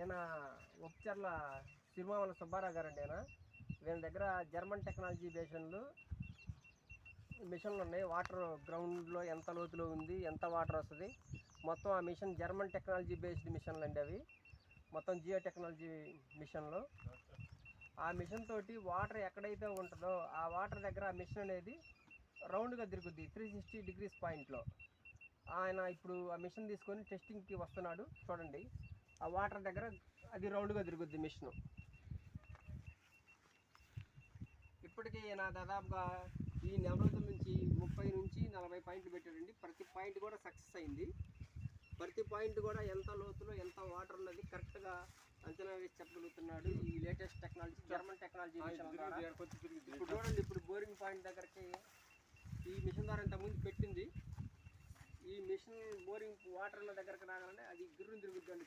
ఈయన ఉపచర్ల సిరిమామల సుబ్బారావు గారండి. వీళ్ళ దగ్గర జర్మన్ టెక్నాలజీ మిషన్లు ఉన్నాయి. వాటర్ గ్రౌండ్లో ఎంత లోతులో ఉంది, ఎంత వాటర్ వస్తుంది, మొత్తం ఆ మిషన్ జర్మన్ టెక్నాలజీ బేస్డ్ మిషన్లు అండి. అవి మొత్తం జియో టెక్నాలజీ మిషన్లు. ఆ మిషన్ తోటి వాటర్ ఎక్కడైతే ఉంటుందో ఆ వాటర్ దగ్గర ఆ మిషన్ అనేది రౌండ్గా తిరుగుద్ది 360 డిగ్రీస్ పాయింట్లో. ఆయన ఇప్పుడు ఆ మిషన్ తీసుకొని టెస్టింగ్కి వస్తున్నాడు. చూడండి, ఆ వాటర్ దగ్గర అది రౌండ్గా తిరుగుద్ది మిషను. ఇప్పటికీ నా దాదాపుగా ఈ నెల రోజుల నుంచి 30 నుంచి 40 పాయింట్లు పెట్టాడండి. ప్రతి పాయింట్ కూడా సక్సెస్ అయింది. ప్రతి పాయింట్ కూడా ఎంత లోతులో ఎంత వాటర్ ఉన్నది కరెక్ట్గా అంచనా వేసి చెప్పగలుగుతున్నాడు ఈ latest technology, German technology machine ద్వారా. ఇప్పుడు చూడండి, ఇప్పుడు బోరింగ్ పాయింట్ దగ్గరికి ఈ మిషన్ ద్వారా ఇంతకుముందు పెట్టింది. ఈ మిషన్ బోరింగ్ వాటర్ ఉన్న దగ్గరకు రాగానే అది గిర్రుని తిరుగుద్దండి.